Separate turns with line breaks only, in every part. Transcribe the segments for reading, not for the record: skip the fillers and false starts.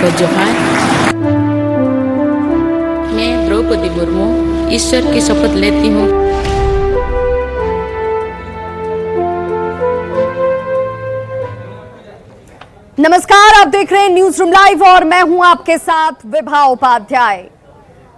व जोहार। मैं द्रौपदी मुर्मू ईश्वर की शपथ लेती हूँ।
नमस्कार, आप देख रहे हैं न्यूज रूम लाइव और मैं हूं आपके साथ विभा उपाध्याय।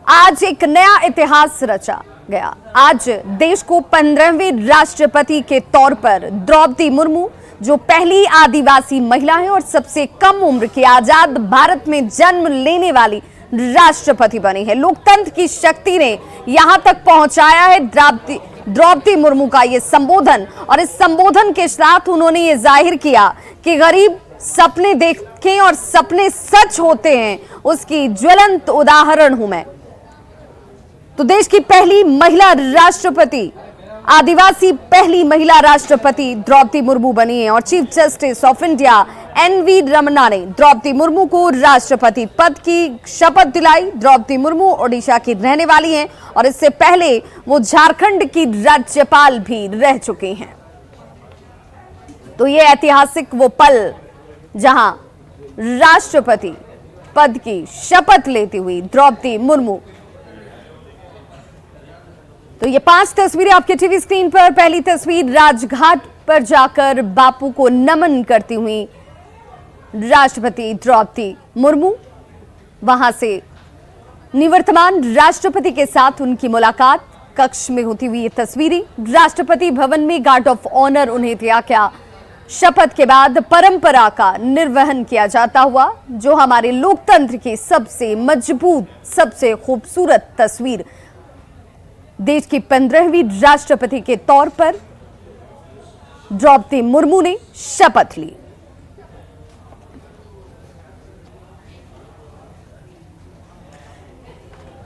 आज एक नया इतिहास रचा गया। आज देश को 15वें राष्ट्रपति के तौर पर द्रौपदी मुर्मू, जो पहली आदिवासी महिला है और सबसे कम उम्र की आजाद भारत में जन्म लेने वाली राष्ट्रपति बनी है। लोकतंत्र की शक्ति ने यहां तक पहुंचाया है द्रौपदी मुर्मू का ये संबोधन, और इस संबोधन के साथ उन्होंने ये जाहिर किया कि गरीब सपने देखें और सपने सच होते हैं, उसकी ज्वलंत उदाहरण हूं मैं। तो देश की पहली महिला राष्ट्रपति, आदिवासी पहली महिला राष्ट्रपति द्रौपदी मुर्मू बनी है और chief justice of India NV Ramana ने द्रौपदी मुर्मू को राष्ट्रपति पद की शपथ दिलाई। द्रौपदी मुर्मू ओडिशा की रहने वाली हैं और इससे पहले वो झारखंड की राज्यपाल भी रह चुकी हैं। तो ये ऐतिहासिक वो पल जहां राष्ट्रपति पद की शपथ लेती हुई द्रौपदी मुर्मू। तो ये 5 तस्वीरें आपके टीवी स्क्रीन पर। पहली तस्वीर, राजघाट पर जाकर बापू को नमन करती हुई राष्ट्रपति द्रौपदी मुर्मू। वहां से निवर्तमान राष्ट्रपति के साथ उनकी मुलाकात कक्ष में होती हुई ये तस्वीरें। राष्ट्रपति भवन में गार्ड ऑफ ऑनर उन्हें दिया गया। शपथ के बाद परंपरा का निर्वहन किया जाता हुआ, जो हमारे लोकतंत्र की सबसे मजबूत, सबसे खूबसूरत तस्वीर। देश की 15वीं राष्ट्रपति के तौर पर द्रौपदी मुर्मू ने शपथ ली।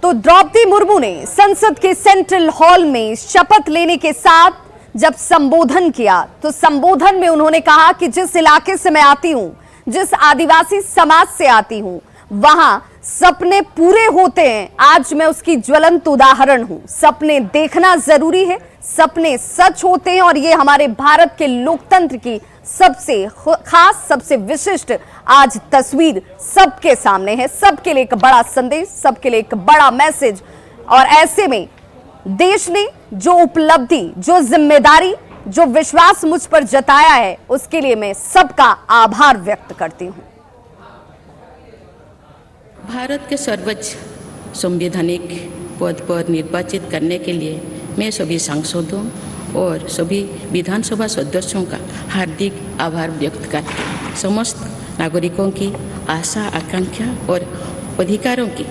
तो द्रौपदी मुर्मू ने संसद के सेंट्रल हॉल में शपथ लेने के साथ जब संबोधन किया, तो संबोधन में उन्होंने कहा कि जिस इलाके से मैं आती हूं, जिस आदिवासी समाज से आती हूं, वहां सपने पूरे होते हैं। आज मैं उसकी ज्वलंत उदाहरण हूं। सपने देखना जरूरी है, सपने सच होते हैं और ये हमारे भारत के लोकतंत्र की सबसे खास, सबसे विशिष्ट आज तस्वीर सबके सामने है। सबके लिए एक बड़ा संदेश, सबके लिए एक बड़ा मैसेज। और ऐसे में देश ने जो उपलब्धि, जो जिम्मेदारी, जो विश्वास मुझ पर जताया है, उसके लिए मैं सबका आभार व्यक्त करती हूं।
भारत के सर्वोच्च संवैधानिक पद पर निर्वाचित करने के लिए मैं सभी सांसदों और सभी विधानसभा सदस्यों का हार्दिक आभार व्यक्त करती हूँ। समस्त नागरिकों की आशा, आकांक्षा और अधिकारों की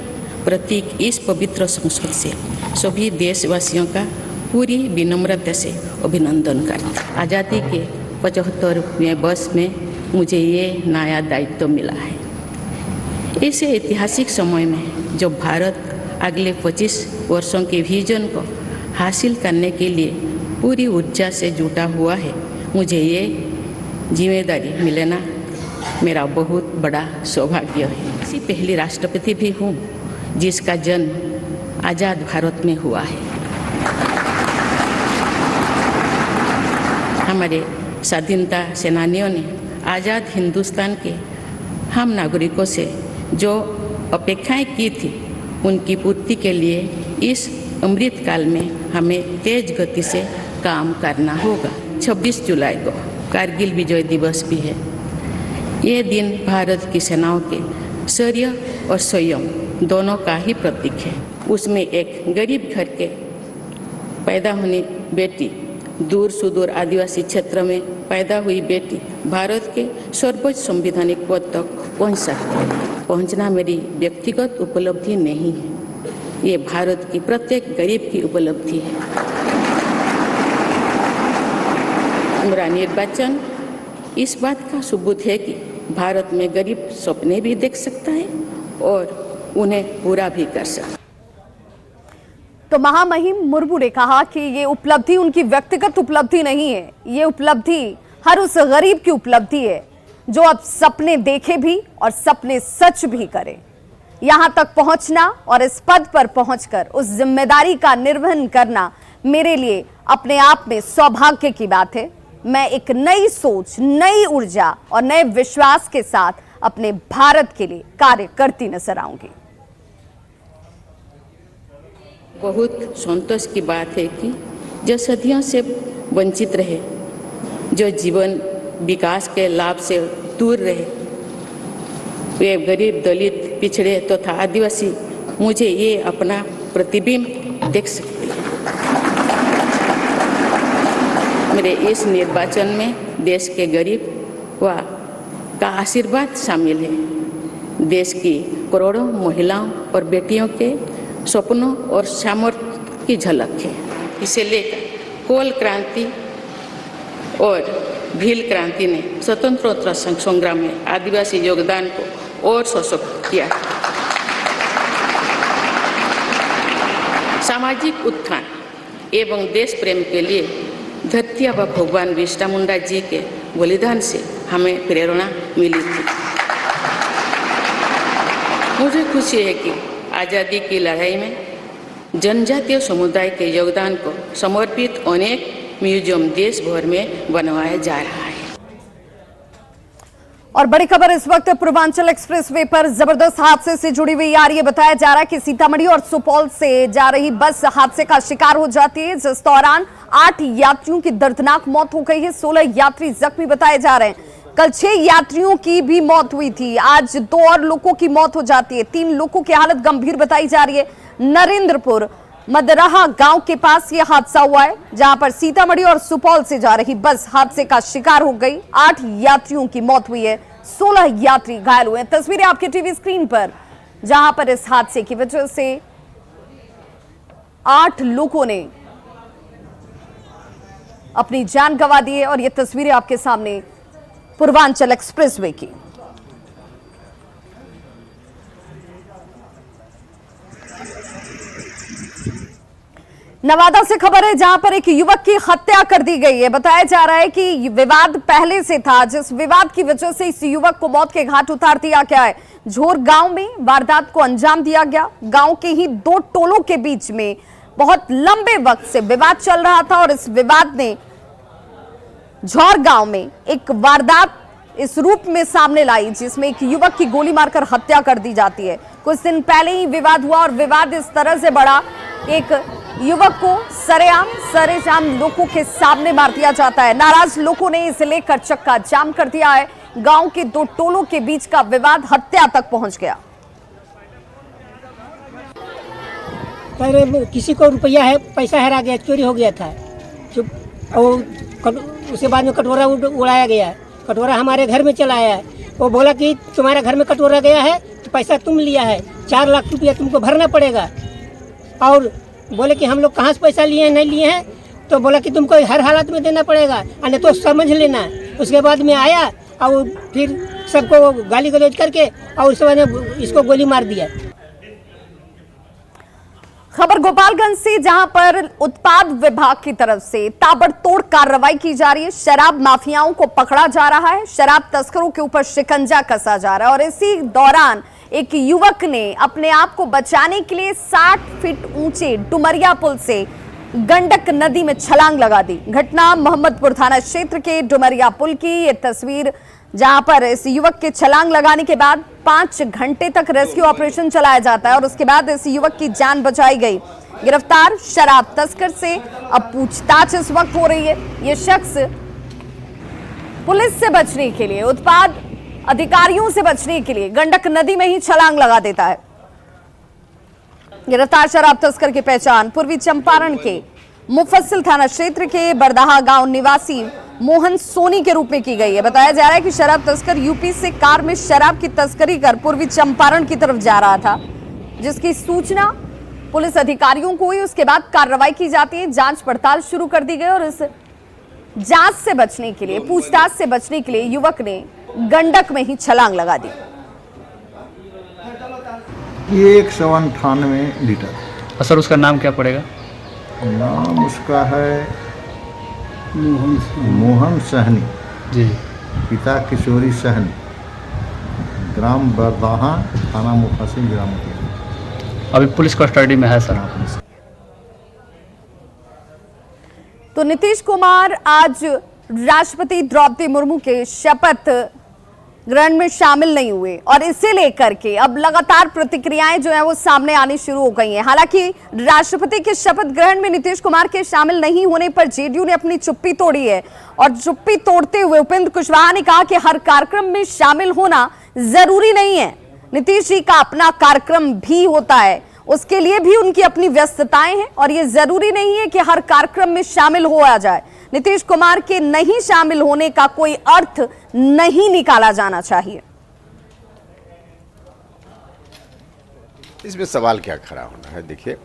प्रतीक इस पवित्र संसद से सभी देशवासियों का पूरी विनम्रता से अभिनंदन करती। आज़ादी के 75वें वर्ष में मुझे ये नया दायित्व मिला है। ऐसे ऐतिहासिक समय में जब भारत अगले 25 वर्षों के विजन को हासिल करने के लिए पूरी ऊर्जा से जुटा हुआ है, मुझे ये जिम्मेदारी मिलना मेरा बहुत बड़ा सौभाग्य है। ऐसी पहली राष्ट्रपति भी हूँ जिसका जन्म आज़ाद भारत में हुआ है। हमारे स्वाधीनता सेनानियों ने आज़ाद हिंदुस्तान के हम नागरिकों से जो अपेक्षाएं की थी, उनकी पूर्ति के लिए इस अमृत काल में हमें तेज गति से काम करना होगा। 26 जुलाई को कारगिल विजय दिवस भी है। ये दिन भारत की सेनाओं के शौर्य और संयम दोनों का ही प्रतीक है। उसमें एक गरीब घर के पैदा होने बेटी, दूर सुदूर आदिवासी क्षेत्र में पैदा हुई बेटी भारत के सर्वोच्च संवैधानिक पद तक पहुंच सकती है। पहुंचना मेरी व्यक्तिगत उपलब्धि नहीं है, ये भारत की प्रत्येक गरीब की उपलब्धि है। मेरा निर्वाचन इस बात का सबूत है कि भारत में गरीब सपने भी देख सकता है और उन्हें पूरा भी कर सकता।
तो महामहिम मुर्मू ने कहा कि ये उपलब्धि उनकी व्यक्तिगत उपलब्धि नहीं है, ये उपलब्धि हर उस गरीब की उपलब्धि है जो अब सपने देखे भी और सपने सच भी करे। यहां तक पहुंचना और इस पद पर पहुंचकर उस जिम्मेदारी का निर्वहन करना मेरे लिए अपने आप में सौभाग्य की बात है। मैं एक नई सोच, नई ऊर्जा और नए विश्वास के साथ अपने भारत के लिए कार्य करती नजर आऊंगी।
बहुत संतोष की बात है कि जो सदियों से वंचित रहे, जो जीवन विकास के लाभ से दूर रहे, वे गरीब, दलित, पिछड़े तथा आदिवासी मुझे ये अपना प्रतिबिंब देख सकते हैं। मेरे इस निर्वाचन में देश के गरीब व का आशीर्वाद शामिल है। देश की करोड़ों महिलाओं और बेटियों के सपनों और सामर्थ्य की झलक है। इसे लेकर कोल क्रांति और भील क्रांति ने स्वतंत्रता संग्राम में आदिवासी योगदान को और सशक्त किया। सामाजिक उत्थान एवं देश प्रेम के लिए धरती आबा भगवान बिरसा मुंडा जी के बलिदान से हमें प्रेरणा मिली थी। मुझे खुशी है कि आज़ादी की लड़ाई में जनजातीय समुदाय के योगदान को समर्पित अनेक म्यूजियम देश भर में बनवाया जा रहा है।
और बड़ी खबर इस वक्त पूर्वांचल एक्सप्रेसवे पर जबरदस्त हादसे से जुड़ी हुई आ रही है। बताया जा रहा है कि सीतामढ़ी और सुपौल से जा रही बस हादसे का शिकार हो जाती है, जिस दौरान 8 यात्रियों की दर्दनाक मौत हो गई है। 16 यात्री जख्मी बताए जा रहे हैं। कल 6 यात्रियों की भी मौत हुई थी। आज 2 और लोगों की मौत हो जाती है। 3 लोगों की हालत गंभीर बताई जा रही है। नरेंद्रपुर मदराहा गांव के पास यह हादसा हुआ है, जहां पर सीतामढ़ी और सुपौल से जा रही बस हादसे का शिकार हो गई। 8 यात्रियों की मौत हुई है, 16 यात्री घायल हुए। तस्वीरें आपके टीवी स्क्रीन पर, जहां पर इस हादसे की वजह से 8 लोगों ने अपनी जान गंवा दी है। और ये तस्वीरें आपके सामने पूर्वांचल एक्सप्रेसवे की। नवादा से खबर है, जहां पर एक युवक की हत्या कर दी गई है। बताया जा रहा है कि विवाद पहले से था, जिस विवाद की वजह से इस युवक को मौत के घाट उतार दिया गया है। झोर गांव में वारदात को अंजाम दिया गया। गांव के ही 2 टोलों के बीच में बहुत लंबे वक्त से विवाद चल रहा था और इस विवाद ने झोर गांव में एक वारदात इस रूप में सामने लाई, जिसमें एक युवक की गोली मारकर हत्या कर दी जाती है। कुछ दिन पहले ही विवाद हुआ और विवाद इस तरह से बढ़ा, एक युवक को सरेआम लोगों के सामने मार दिया जाता है। नाराज लोगों ने इसे लेकर चक्का जाम कर दिया है। गांव के 2 टोलों के बीच का विवाद हत्या तक पहुंच गया।
किसी को रुपया है, पैसा हरा गया, चोरी हो गया था, और उसके बाद में कटोरा उड़ाया गया। कटोरा हमारे घर में चला आया। वो बोला कि तुम्हारे घर में कटोरा गया है तो पैसा तुम लिया है, 4 लाख रुपया तुमको भरना पड़ेगा। और बोले कि हम लोग कहाँ से पैसा लिए हैं, नहीं लिए हैं, तो बोला कि तुमको हर हालत में देना पड़ेगा, नहीं तो समझ लेना। उसके बाद में आया और फिर सबको गाली गलौज करके और उसके बाद में इसको गोली मार दिया।
खबर गोपालगंज से, जहां पर उत्पाद विभाग की तरफ से ताबड़तोड़ कार्रवाई की जा रही है। शराब माफियाओं को पकड़ा जा रहा है, शराब तस्करों के ऊपर शिकंजा कसा जा रहा है। और इसी दौरान एक युवक ने अपने आप को बचाने के लिए 60 फीट ऊंचे डुमरिया पुल से गंडक नदी में छलांग लगा दी। घटना मोहम्मदपुर थाना क्षेत्र के डुमरिया पुल की ये तस्वीर, जहां पर इस युवक के छलांग लगाने के बाद 5 घंटे तक रेस्क्यू ऑपरेशन चलाया जाता है और उसके बाद इस युवक की जान बचाई गई। गिरफ्तार शराब तस्कर से अब पूछताछ इस वक्त हो रही है। ये शख्स पुलिस से बचने के लिए, उत्पाद अधिकारियों से बचने के लिए गंडक नदी में ही छलांग लगा देता है। गिरफ्तार शराब तस्कर की पहचान पूर्वी चंपारण के मुफस्सिल थाना क्षेत्र के बरदाहा गांव निवासी मोहन सोनी के रूप में की गई है। बताया जा रहा है कि शराब तस्कर यूपी से कार में शराब की तस्करी कर पूर्वी चंपारण की तरफ जा रहा था, जिसकी सूचना पुलिस अधिकारियों को हुई। उसके बाद कार्रवाई की जाती है, जांच पड़ताल शुरू कर दी गई और इस जांच से बचने के लिए, पूछताछ से बचने के लिए युवक ने गंडक में ही छलांग लगा दी।
ये 198 लीटर।
सर उसका नाम क्या पड़ेगा?
नाम उसका है मोहन सहनी
जी।
पिता किशोरी सहनी, ग्राम बरदाहा, थाना मुफस्सिल, जिला मुंगेर।
अभी पुलिस कस्टडी में है सर।
तो नीतीश कुमार आज राष्ट्रपति द्रौपदी मुर्मू के शपथ ग्रहण में शामिल नहीं हुए और इसे लेकर के अब लगातार प्रतिक्रियाएं जो है वो सामने आनी शुरू हो गई हैं। हालांकि राष्ट्रपति के शपथ ग्रहण में नीतीश कुमार के शामिल नहीं होने पर जेडीयू ने अपनी चुप्पी तोड़ी है और चुप्पी तोड़ते हुए उपेंद्र कुशवाहा ने कहा कि हर कार्यक्रम में शामिल होना जरूरी नहीं है। नीतीश जी का अपना कार्यक्रम भी होता है, उसके लिए भी उनकी अपनी व्यस्तताएं हैं और ये जरूरी नहीं है कि हर कार्यक्रम में शामिल हो जाए। नीतीश कुमार के नहीं शामिल होने का कोई अर्थ नहीं निकाला जाना चाहिए।
इसमें सवाल क्या खड़ा होना है? देखिए,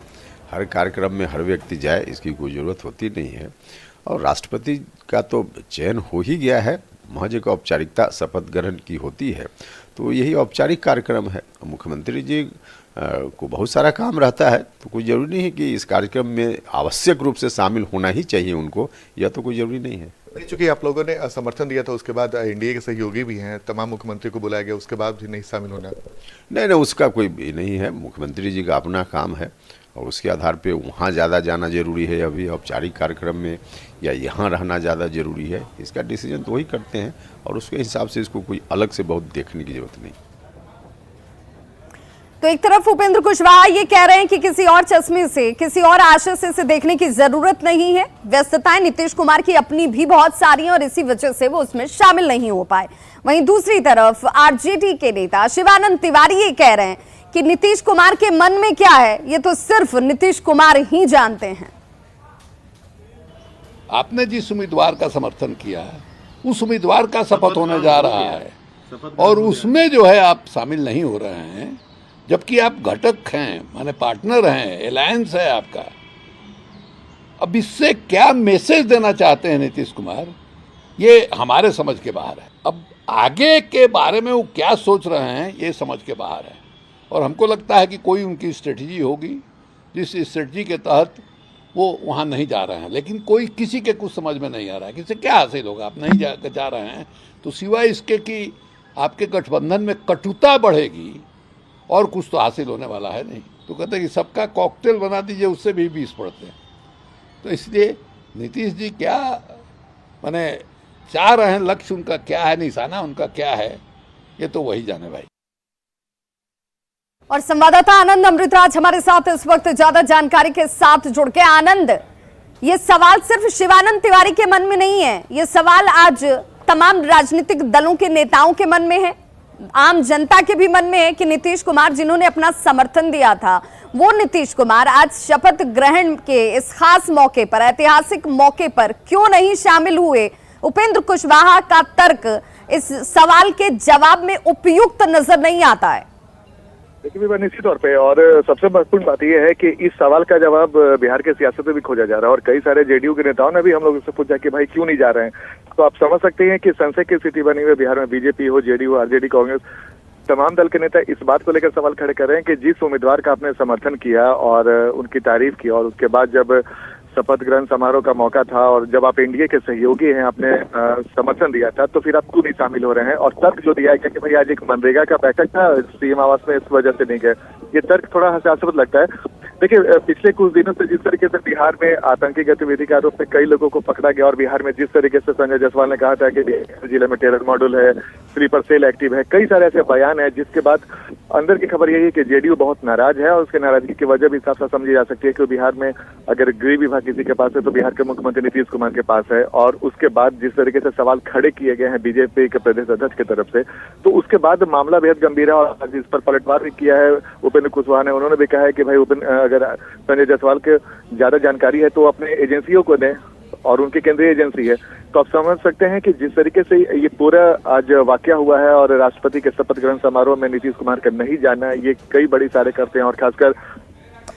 हर कार्यक्रम में हर व्यक्ति जाए इसकी कोई ज़रूरत होती नहीं है और राष्ट्रपति का तो चयन हो ही गया है, महज एक औपचारिकता शपथ ग्रहण की होती है, तो यही औपचारिक कार्यक्रम है। मुख्यमंत्री जी को बहुत सारा काम रहता है, तो कोई ज़रूरी नहीं है कि इस कार्यक्रम में आवश्यक रूप से शामिल होना ही चाहिए उनको, यह तो कोई ज़रूरी नहीं है।
चूंकि आप लोगों ने समर्थन दिया था, उसके बाद एनडीए के सहयोगी भी हैं, तमाम मुख्यमंत्री को बुलाया गया, उसके बाद भी नहीं शामिल होना?
नहीं, उसका कोई भी नहीं है। मुख्यमंत्री जी का अपना काम है और उसके आधार पे वहाँ ज़्यादा जाना जरूरी है अभी औपचारिक कार्यक्रम में, या यहाँ रहना ज़्यादा जरूरी है, इसका डिसीजन तो वही करते हैं और उसके हिसाब से इसको कोई अलग से बहुत देखने की जरूरत नहीं।
तो एक तरफ उपेंद्र कुशवाहा ये कह रहे हैं कि किसी और चश्मे से, किसी और आशय से इसे देखने की जरूरत नहीं है। व्यस्तताएं नीतीश कुमार की अपनी भी बहुत सारी हैं और इसी वजह से वो उसमें शामिल नहीं हो पाए। वहीं दूसरी तरफ आरजेडी के नेता शिवानंद तिवारी ये कह रहे हैं कि नीतीश कुमार के मन में क्या है ये तो सिर्फ नीतीश कुमार ही जानते हैं।
आपने जिस उम्मीदवार का समर्थन किया है उस उम्मीदवार का शपथ होने जा रहा है और उसमें जो है आप शामिल नहीं हो रहे हैं, जबकि आप घटक हैं, माने पार्टनर हैं, अलायंस है आपका। अब इससे क्या मैसेज देना चाहते हैं नीतीश कुमार, ये हमारे समझ के बाहर है। अब आगे के बारे में वो क्या सोच रहे हैं ये समझ के बाहर है और हमको लगता है कि कोई उनकी स्ट्रेटजी होगी जिस स्ट्रेटजी के तहत वो वहाँ नहीं जा रहे हैं, लेकिन कोई किसी के कुछ समझ में नहीं आ रहा है कि इससे क्या हासिल होगा। आप नहीं जा रहे हैं तो सिवाय इसके कि आपके गठबंधन में कटुता बढ़ेगी और कुछ तो हासिल होने वाला है नहीं। तो कहते हैं कि सबका कॉकटेल बना दीजिए, उससे भी 20 पड़ते हैं। तो इसलिए नीतीश जी क्या माने चाह रहे हैं, लक्ष्य उनका क्या है, निशाना उनका क्या है, ये तो वही जाने भाई।
और संवाददाता आनंद अमृतराज हमारे साथ इस वक्त ज्यादा जानकारी के साथ जुड़ के। आनंद, ये सवाल सिर्फ शिवानंद तिवारी के मन में नहीं है, ये सवाल आज तमाम राजनीतिक दलों के नेताओं के मन में है, आम जनता के भी मन में है कि नीतीश कुमार जिन्होंने अपना समर्थन दिया था वो नीतीश कुमार आज शपथ ग्रहण के इस खास मौके पर, ऐतिहासिक मौके पर क्यों नहीं शामिल हुए। उपेंद्र कुशवाहा का तर्क इस सवाल के जवाब में उपयुक्त नजर नहीं आता है।
देखिए निश्चित तौर पे, और सबसे महत्वपूर्ण बात यह है कि इस सवाल का जवाब बिहार के सियासत में भी खोजा जा रहा है और कई सारे जेडीयू के नेताओं ने भी हम लोग से पूछा कि भाई क्यों नहीं जा रहे हैं। तो आप समझ सकते हैं कि संशय की स्थिति बनी हुई है बिहार में। बीजेपी हो, जेडीयू, आरजेडी, कांग्रेस, तमाम दल के नेता इस बात को लेकर सवाल खड़े कर रहे हैं कि जिस उम्मीदवार का आपने समर्थन किया और उनकी तारीफ की और उसके बाद जब शपथ ग्रहण समारोह का मौका था और जब आप एनडीए के सहयोगी हैं, आपने समर्थन दिया था, तो फिर आप क्यों नहीं शामिल हो रहे हैं। और तर्क जो दिया है कि भाई आज एक मनरेगा का बैठक था सीएम आवास में, इस वजह से नहीं गए, ये तर्क थोड़ा हास्यास्पद लगता है। देखिए पिछले कुछ दिनों से जिस तरीके से बिहार में आतंकी गतिविधि के आरोप में कई लोगों को पकड़ा गया और बिहार में जिस तरीके से संजय जायसवाल ने कहा था कि जिले में टेरर मॉड्यूल है, स्लीपर सेल एक्टिव है, कई सारे ऐसे बयान है, जिसके बाद अंदर की खबर यही है कि जेडीयू बहुत नाराज है और उसके नाराजगी की वजह भी साफ साफ समझी जा सकती है कि बिहार में अगर गृह विभाग किसी के पास है तो बिहार के मुख्यमंत्री नीतीश कुमार के पास है। और उसके बाद जिस तरीके से सवाल खड़े किए गए हैं बीजेपी के प्रदेश अध्यक्ष की तरफ से, तो उसके बाद मामला बेहद गंभीर है और इस पर पलटवार भी किया है उपेंद्र कुशवाहा ने। उन्होंने भी कहा है कि भाई अगर संजय जायसवाल के ज्यादा जानकारी है तो अपने एजेंसियों को दें और उनकी केंद्रीय एजेंसी है। तो आप समझ सकते हैं कि जिस तरीके से ये पूरा आज वाकया हुआ है और राष्ट्रपति के शपथ ग्रहण समारोह में नीतीश कुमार का नहीं जाना, ये कई बड़ी सारे करते हैं और खासकर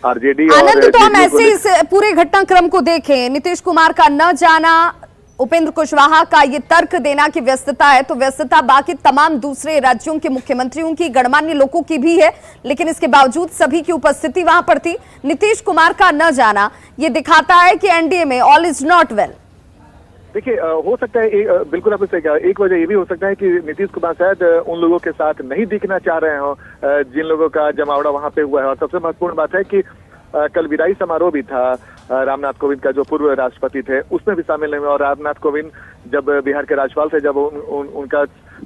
आरजेडी।
आनंद, तो हम ऐसे इस पूरे घटनाक्रम को देखें, नीतीश कुमार का न जाना, उपेंद्र कुशवाहा का ये तर्क देना कि व्यस्तता है, तो व्यस्तता बाकी तमाम दूसरे राज्यों के मुख्यमंत्रियों की, गणमान्य लोगों की भी है, लेकिन इसके बावजूद सभी की उपस्थिति वहां पर थी। नीतीश कुमार का न जाना ये दिखाता है कि एनडीए में ऑल इज नॉट वेल।
देखिए हो सकता है बिल्कुल आपने सही कहा, एक वजह ये भी हो सकता है कि नीतीश कुमार शायद उन लोगों के साथ नहीं दिखना चाह रहे हो जिन लोगों का जमावड़ा वहां पे हुआ है। और सबसे महत्वपूर्ण बात है कि कल विदाई समारोह भी था रामनाथ कोविंद का, जो पूर्व राष्ट्रपति थे, उसमें भी शामिल नहीं हुए। और रामनाथ कोविंद जब बिहार के राज्यपाल थे, जब उनका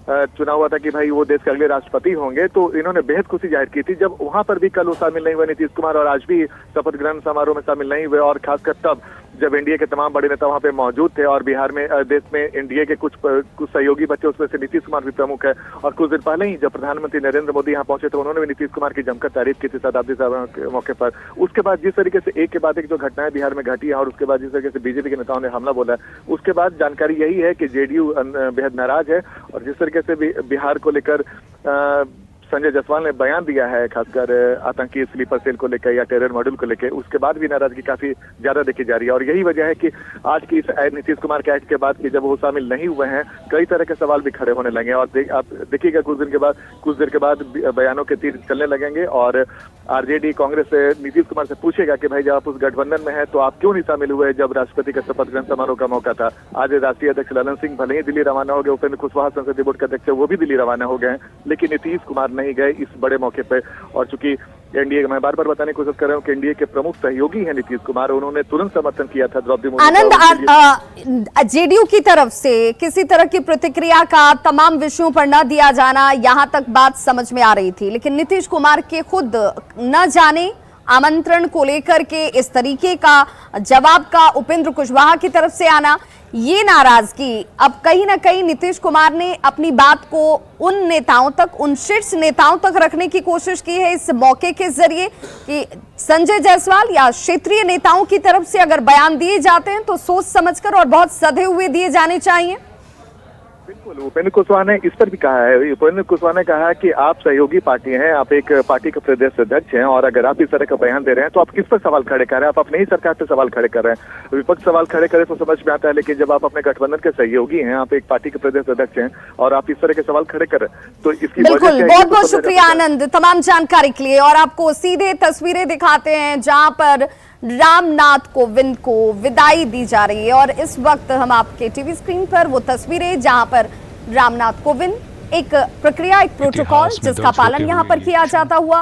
चुना हुआ था कि भाई वो देश के अगले राष्ट्रपति होंगे, तो इन्होंने बेहद खुशी जाहिर की थी। जब वहां पर भी कल वो शामिल नहीं हुए नीतीश कुमार और आज भी शपथ ग्रहण समारोह में शामिल नहीं हुए, और खासकर तब जब एनडीए के तमाम बड़े नेता वहां पे मौजूद थे और बिहार में देश में एनडीए के कुछ सहयोगी बच्चे, उसमें से नीतीश कुमार भी प्रमुख है। और कुछ दिन पहले ही जब प्रधानमंत्री नरेंद्र मोदी यहाँ पहुंचे थे, उन्होंने भी नीतीश कुमार की जमकर तारीफ की थी शताब्दी समारोह के मौके पर। उसके बाद जिस तरीके से एक के बाद एक जो घटनाएं बिहार में घटी है और उसके बाद जिस तरीके से बीजेपी के नेताओं ने हमला बोला, उसके बाद जानकारी यही है कि जेडीयू बेहद नाराज है। और जिस तरीके से बिहार को लेकर संजय जायसवाल ने बयान दिया है, खासकर आतंकी स्लीपर सेल को लेकर या टेरर मॉड्यूल को लेकर, उसके बाद भी नाराजगी काफी ज्यादा देखी जा रही है। और यही वजह है कि आज की इस नीतीश कुमार के एक्ट के बाद कि जब वो शामिल नहीं हुए हैं, कई तरह के सवाल भी खड़े होने लगे। और आप देखिएगा कुछ देर के बाद बयानों के तीर चलने लगेंगे और आरजेडी कांग्रेस नीतीश कुमार से पूछेगा कि भाई जब आप उस गठबंधन में है तो आप क्यों नहीं शामिल हुए जब राष्ट्रपति का शपथ ग्रहण समारोह का मौका था। आज राष्ट्रीय अध्यक्ष ललन सिंह भले ही दिल्ली रवाना हो गए, उपेंद्र कुशवाहा संसदीय बोर्ड के अध्यक्ष वो भी दिल्ली रवाना हो गए, लेकिन नीतीश कुमार नहीं गए इस बड़े मौके पे। और चूंकि एनडीए, मैं बार बार बताने की कोशिश कर रहा हूँ कि एनडीए के प्रमुख सहयोगी हैं नीतीश कुमार, उन्होंने तुरंत समर्थन किया था द्रौपदी मुर्मू।
आनंद, जेडीयू की तरफ से किसी तरह की प्रतिक्रिया का तमाम विषयों पर न दिया जाना, यहां तक बात समझ में आ रही थी, लेकिन नीतीश कुमार के खुद न जाने आमंत्रण को लेकर के इस तरीके का जवाब का उपेंद्र कुशवाहा की तरफ से आना, ये नाराजगी अब कहीं ना कहीं नीतीश कुमार ने अपनी बात को उन नेताओं तक, उन शीर्ष नेताओं तक रखने की कोशिश की है इस मौके के जरिए कि संजय जायसवाल या क्षेत्रीय नेताओं की तरफ से अगर बयान दिए जाते हैं तो सोच समझकर और बहुत सधे हुए दिए जाने चाहिए।
बिल्कुल, उपेंद्र कुशवाहा ने इस पर भी कहा है। उपेंद्र कुशवाहा ने कहा कि आप सहयोगी पार्टी हैं, आप एक पार्टी के प्रदेश अध्यक्ष हैं, और अगर आप इस तरह का बयान दे रहे हैं तो आप किस पर सवाल खड़े कर रहे हैं? आप अपने ही सरकार पे सवाल खड़े कर रहे हैं। विपक्ष सवाल खड़े करे तो समझ में आता है, लेकिन जब आप अपने गठबंधन के सहयोगी हैं, आप एक पार्टी के प्रदेश अध्यक्ष हैं और आप इस तरह के सवाल खड़े कर रहे हैं, तो इसकी
बिल्कुल, बहुत बहुत शुक्रिया आनंद तमाम जानकारी के लिए। और आपको सीधे तस्वीरें दिखाते हैं जहां पर रामनाथ कोविंद को विदाई दी जा रही है, और इस वक्त हम आपके टीवी स्क्रीन पर वो तस्वीरें जहां पर रामनाथ कोविंद, एक प्रक्रिया, एक प्रोटोकॉल जिसका पालन यहां पर किया जाता हुआ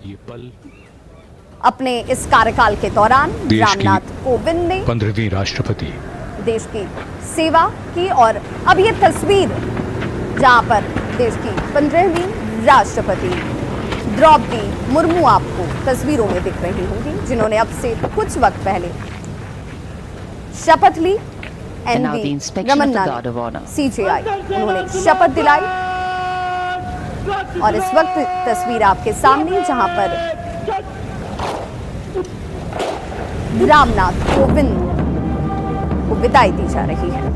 ये पल
अपने इस कार्यकाल के दौरान रामनाथ कोविंद ने
15वीं राष्ट्रपति
देश की सेवा की। और अब ये तस्वीर जहां पर देश की 15वीं राष्ट्रपति द्रौपदी मुर्मू आपको तस्वीरों में दिख रही होंगी, जिन्होंने अब से कुछ वक्त पहले शपथ ली। एनवी रमन्ना सीजेआई उन्होंने शपथ दिलाई, और इस वक्त तस्वीर आपके सामने जहां पर रामनाथ कोविंद को विदाई दी जा रही है।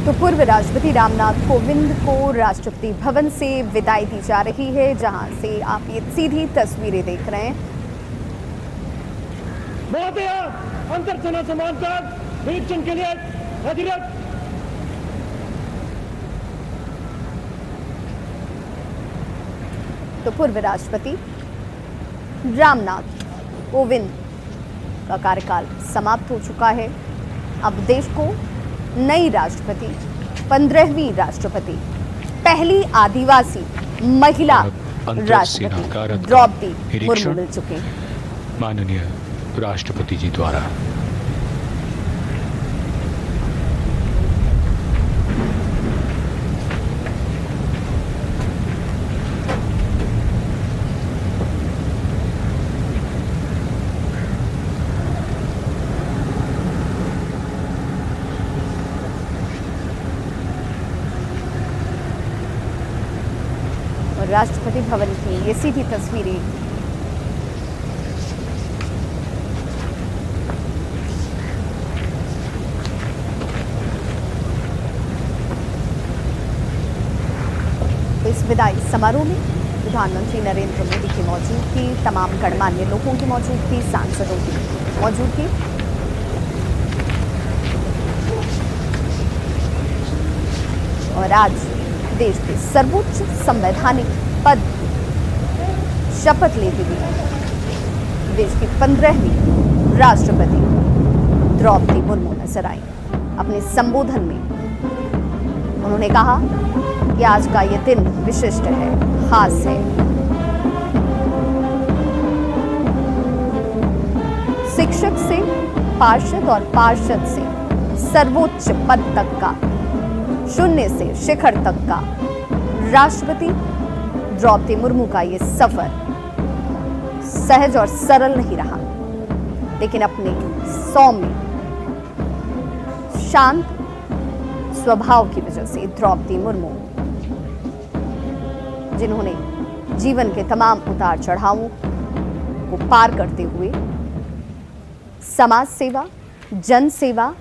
तो पूर्व राष्ट्रपति रामनाथ कोविंद को राष्ट्रपति भवन से विदाई दी जा रही है, जहां से आप ये सीधी तस्वीरें देख रहे हैं।
अंतर्सेना समाचार निरीक्षण के लिए अधिरथ।
तो पूर्व राष्ट्रपति रामनाथ कोविंद का कार्यकाल समाप्त हो चुका है। अब देश को नई राष्ट्रपति, 15वीं राष्ट्रपति, पहली आदिवासी महिला राष्ट्रपति द्रौपदी मुर्मू मिल चुकी हैं।
माननीय राष्ट्रपति जी द्वारा
और राष्ट्रपति भवन की ये सीधी तस्वीरें इस विदाई समारोह में प्रधानमंत्री नरेंद्र मोदी की मौजूदगी, तमाम गणमान्य लोगों की मौजूदगी, सांसदों की मौजूदगी। और आज देश के सर्वोच्च संवैधानिक पद शपथ लेते हुए देश की 15वीं राष्ट्रपति द्रौपदी मुर्मू नजर आई। अपने संबोधन में उन्होंने कहा कि आज का ये दिन विशिष्ट है, खास है। शिक्षक से पार्षद और पार्षद से सर्वोच्च पद तक का, शून्य से शिखर तक का राष्ट्रपति द्रौपदी मुर्मू का ये सफर सहज और सरल नहीं रहा, लेकिन अपने सौम्य शांत स्वभाव की वजह से द्रौपदी मुर्मू, जिन्होंने जीवन के तमाम उतार चढ़ावों को पार करते हुए समाज सेवा, जन सेवा,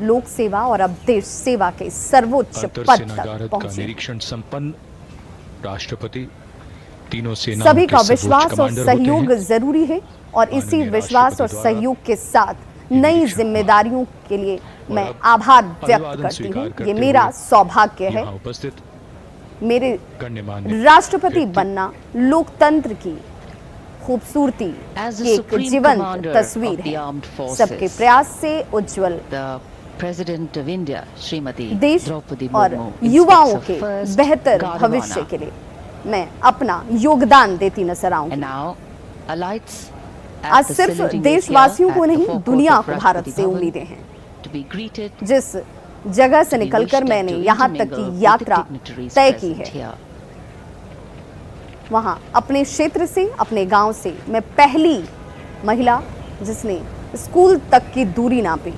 लोक सेवा और अब देश सेवा के सर्वोच्च पद तक पहुंचे।
निरीक्षण संपन्न राष्ट्रपति तीनों सेनाओं
सभी का
के
विश्वास और सहयोग जरूरी है और इसी विश्वास और सहयोग के साथ नई जिम्मेदारियों के लिए मैं आभार व्यक्त करती हूँ। ये मेरा सौभाग्य है। मेरे राष्ट्रपति बनना लोकतंत्र की खूबसूरती की एक जीवंत तस्वीर है। सबके प्रयास से उज्जवल
प्रेसिडेंट ऑफ इंडिया श्रीमती
देश
द्रौपदी
और
मुर्मू
युवाओं के बेहतर भविष्य के लिए मैं अपना योगदान देती नजर आऊंगी। आज सिर्फ देशवासियों को नहीं, दुनिया को भारत से उम्मीदें हैं। जिस जगह से निकलकर मैंने यहाँ तक की यात्रा तय की है, वहां अपने क्षेत्र से, अपने गांव से मैं पहली महिला जिसने स्कूल तक की दूरी नापी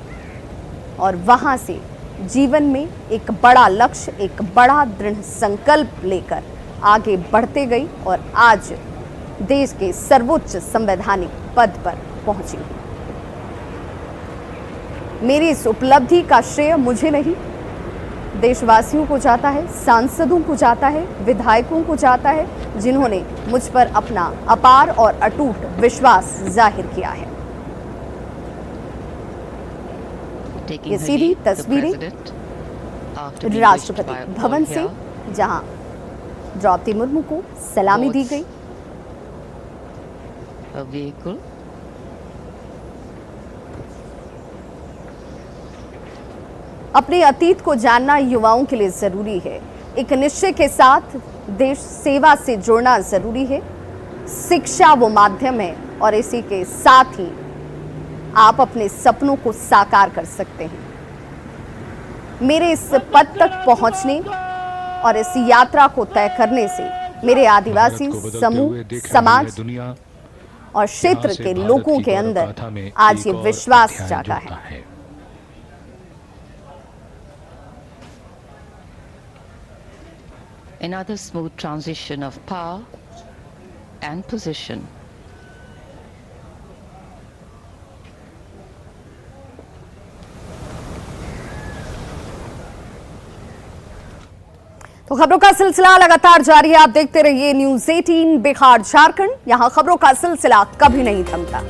और वहां से जीवन में एक बड़ा लक्ष्य, एक बड़ा दृढ़ संकल्प लेकर आगे बढ़ते गई और आज देश के सर्वोच्च संवैधानिक पद पर पहुंची। मेरी इस उपलब्धि का श्रेय मुझे नहीं, देशवासियों को जाता है, सांसदों को जाता है, विधायकों को जाता है, जिन्होंने मुझ पर अपना अपार और अटूट विश्वास जाहिर किया है। ये सीधी तस्वीरें राष्ट्रपति भवन से, जहां द्रौपदी मुर्मू को सलामी दी गई। अपने अतीत को जानना युवाओं के लिए जरूरी है। एक निश्चय के साथ देश सेवा से जुड़ना जरूरी है। शिक्षा वो माध्यम है और इसी के साथ ही आप अपने सपनों को साकार कर सकते हैं। मेरे इस पद तक पहुंचने और इस यात्रा को तय करने से मेरे आदिवासी समूह, समाज और क्षेत्र के लोगों के अंदर आज ये विश्वास जागा है।
Another smooth transition of power and position.
तो खबरों का सिलसिला लगातार जारी है। आप देखते रहिए न्यूज़ 18 बिहार झारखंड। यहां खबरों का सिलसिला कभी नहीं थमता।